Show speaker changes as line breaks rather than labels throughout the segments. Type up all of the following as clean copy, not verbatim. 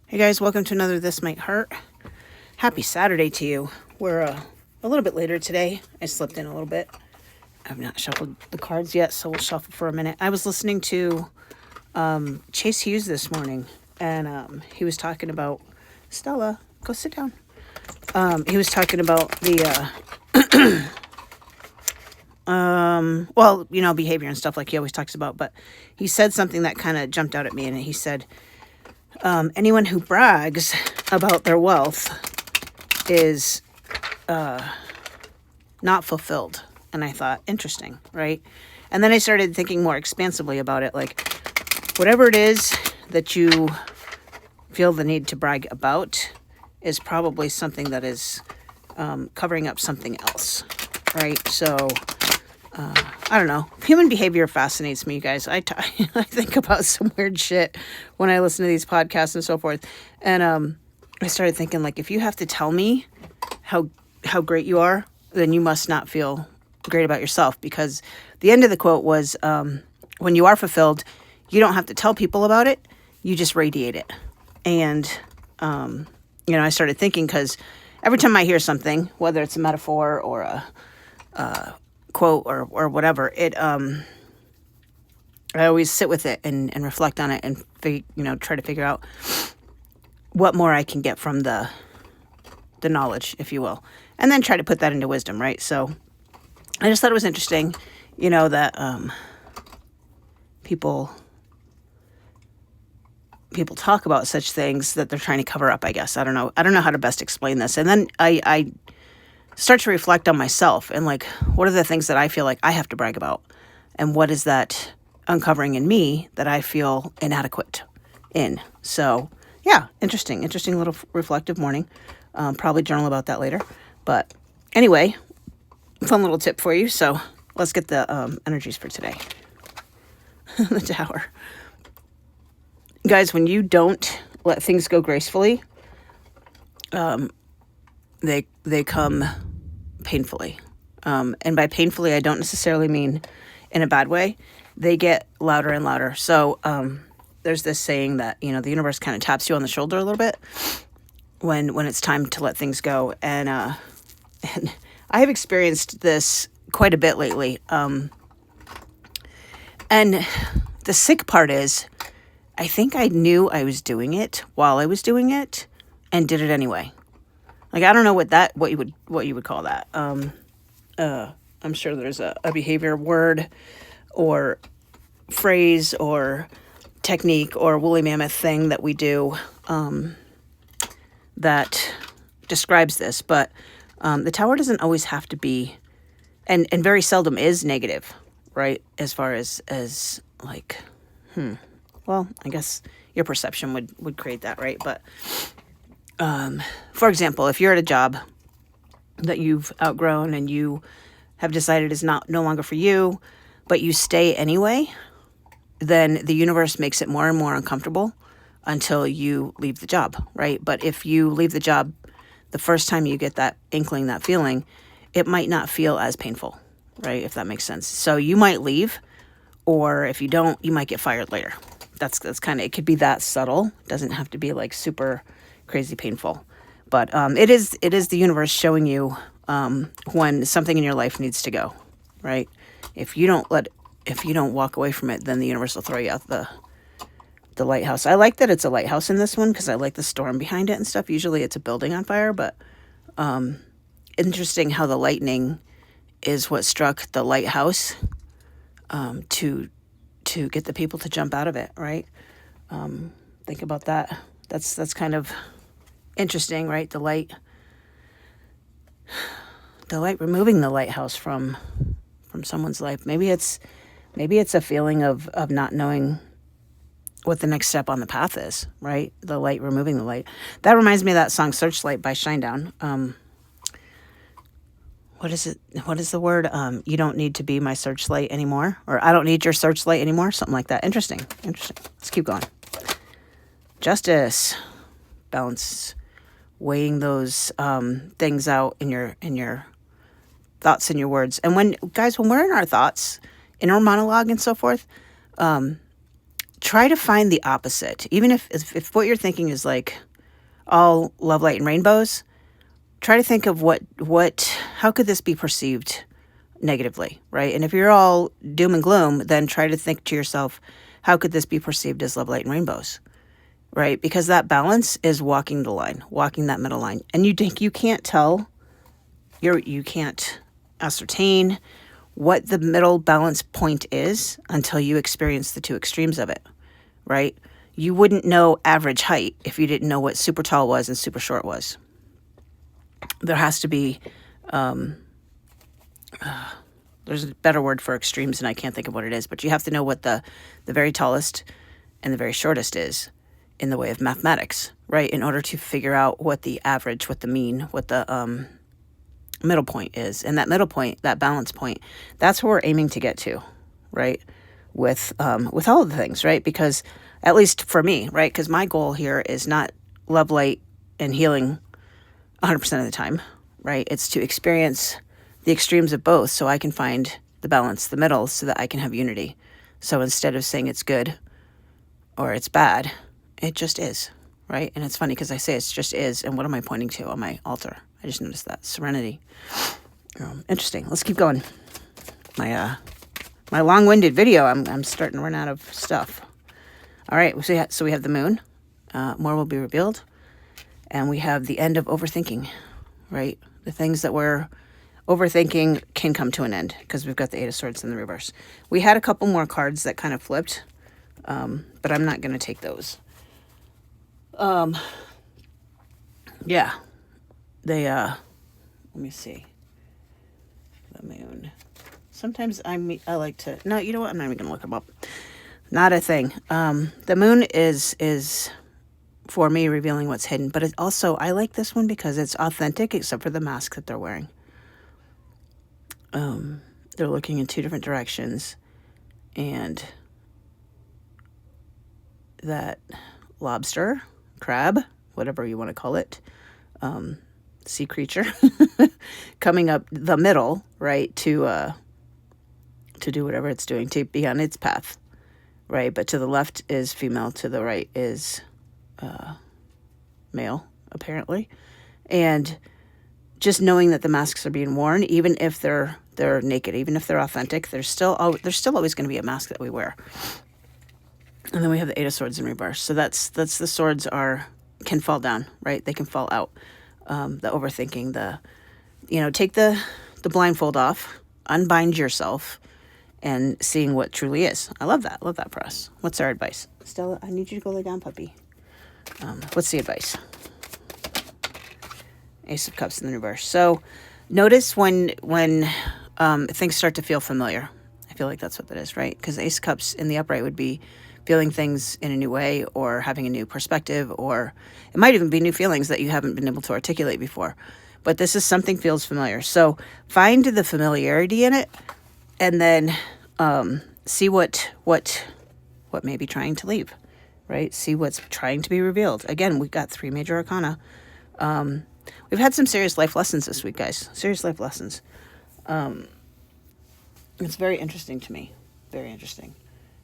Hey guys, welcome to another This Might Hurt. Happy Saturday to you. We're a little bit later today. I slipped in a little bit. I've not shuffled the cards yet, so we'll shuffle for a minute. I was listening to Chase Hughes this morning, and he was talking about... Stella, go sit down. He was talking about the... behavior and stuff like he always talks about, but he said something that kind of jumped out at me, and he said... anyone who brags about their wealth is not fulfilled. And I thought, interesting, right? And then I started thinking more expansively about it. Like, whatever it is that you feel the need to brag about is probably something that is covering up something else, right? So... I don't know. Human behavior fascinates me, you guys. I think about some weird shit when I listen to these podcasts and so forth. And I started thinking, like, if you have to tell me how great you are, then you must not feel great about yourself. Because the end of the quote was, when you are fulfilled, you don't have to tell people about it. You just radiate it. And, I started thinking, because every time I hear something, whether it's a metaphor or a quote or whatever, I always sit with it and reflect on it and try to figure out what more I can get from the knowledge, if you will, and then try to put that into wisdom, right? So I just thought it was interesting, that people talk about such things that they're trying to cover up, I guess. I don't know how to best explain this. And then I start to reflect on myself and, like, what are the things that I feel like I have to brag about, and what is that uncovering in me that I feel inadequate in. So yeah, interesting little reflective morning. Probably journal about that later, but anyway, fun little tip for you. So let's get the energies for today. The Tower. Guys, when you don't let things go gracefully, they come painfully. And by painfully, I don't necessarily mean in a bad way. They get louder and louder. So there's this saying that, the universe kind of taps you on the shoulder a little bit when it's time to let things go. And I have experienced this quite a bit lately. And the sick part is, I think I knew I was doing it while I was doing it and did it anyway. Like, I don't know what you would call that. I'm sure there's a behavior word or phrase or technique or woolly mammoth thing that we do that describes this. But the Tower doesn't always have to be, and very seldom is negative, right? As far as like, well, I guess your perception would create that, right? But for example, if you're at a job that you've outgrown and you have decided is no longer for you, but you stay anyway, then the universe makes it more and more uncomfortable until you leave the job, right? But if you leave the job the first time you get that inkling, that feeling, it might not feel as painful, right? If that makes sense. So you might leave, or if you don't, you might get fired later. That's kind of, it could be that subtle. It doesn't have to be like super crazy painful, but it is the universe showing you when something in your life needs to go, right? If you don't walk away from it, then the universe will throw you out the lighthouse. I like that it's a lighthouse in this one because I like the storm behind it and stuff. Usually it's a building on fire, but interesting how the lightning is what struck the lighthouse to get the people to jump out of it, right? Think about that. That's kind of interesting, right? The light removing the lighthouse from someone's life. Maybe it's a feeling of not knowing what the next step on the path is, right? The light removing the light. That reminds me of that song Searchlight by Shinedown. What is it? What is the word? You don't need to be my searchlight anymore, or I don't need your searchlight anymore, something like that. Interesting. Let's keep going. Justice, balance, weighing those things out in your thoughts and your words. And when we're in our thoughts, in our monologue and so forth, try to find the opposite. Even if what you're thinking is like all love, light, and rainbows, try to think of how could this be perceived negatively, right? And if you're all doom and gloom, then try to think to yourself, how could this be perceived as love, light, and rainbows, right? Because that balance is walking the line, walking that middle line. And you can't tell, you can't ascertain what the middle balance point is until you experience the two extremes of it, right? You wouldn't know average height if you didn't know what super tall was and super short was. There has to be, there's a better word for extremes and I can't think of what it is, but you have to know what the very tallest and the very shortest is in the way of mathematics, right? In order to figure out what the average, what the mean, what the middle point is. And that middle point, that balance point, that's where we're aiming to get to, right? With all of the things, right? Because at least for me, right? Because my goal here is not love, light, and healing 100% of the time, right? It's to experience the extremes of both so I can find the balance, the middle, so that I can have unity. So instead of saying it's good or it's bad, it just is, right? And it's funny because I say it just is, and what am I pointing to on my altar? I just noticed that. Serenity. Interesting. Let's keep going. My long-winded video, I'm starting to run out of stuff. All right, so we have the moon. More will be revealed. And we have the end of overthinking, right? The things that we're overthinking can come to an end because we've got the Eight of Swords in the reverse. We had a couple more cards that kind of flipped, but I'm not going to take those. Yeah. Let me see. The moon. Sometimes I like to, no, you know what? I'm not even going to look them up. Not a thing. The moon is for me revealing what's hidden, but it also, I like this one because it's authentic except for the mask that they're wearing. They're looking in two different directions, and that lobster, crab, whatever you want to call it, sea creature coming up the middle, right, to do whatever it's doing, to be on its path, right? But to the left is female, to the right is male, apparently. And just knowing that the masks are being worn, even if they're naked, even if they're authentic, there's still always going to be a mask that we wear. And then we have the Eight of Swords in reverse. So that's the swords can fall down, right? They can fall out. The overthinking, take the blindfold off, unbind yourself, and seeing what truly is. I love that. Love that for us. What's our advice? Stella, I need you to go lay down, puppy. What's the advice? Ace of Cups in the reverse. So notice when things start to feel familiar. I feel like that's what that is, right? Because Ace of Cups in the upright would be feeling things in a new way or having a new perspective, or it might even be new feelings that you haven't been able to articulate before. But this is something feels familiar. So find the familiarity in it and then see what may be trying to leave, right? See what's trying to be revealed. Again, we've got 3 major arcana. We've had some serious life lessons this week, guys. Serious life lessons. It's very interesting to me. Very interesting.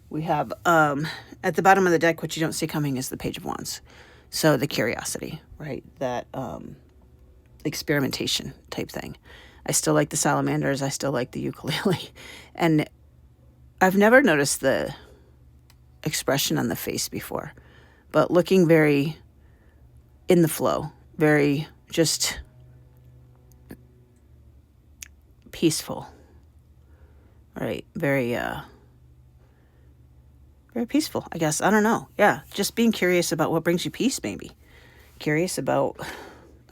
We have, at the bottom of the deck, what you don't see coming is the Page of Wands. So the curiosity, right? That experimentation type thing. I still like the salamanders. I still like the ukulele. And I've never noticed the expression on the face before. But looking very in the flow. Very just peaceful. Right? Very peaceful, I guess. I don't know. Yeah, just being curious about what brings you peace, maybe. Curious about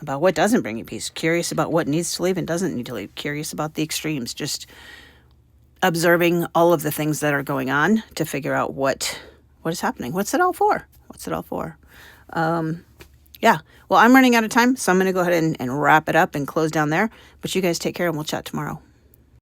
what doesn't bring you peace. Curious about what needs to leave and doesn't need to leave. Curious about the extremes. Just observing all of the things that are going on to figure out what is happening. What's it all for? What's it all for? Yeah. Well, I'm running out of time, so I'm going to go ahead and wrap it up and close down there. But you guys take care, and we'll chat tomorrow.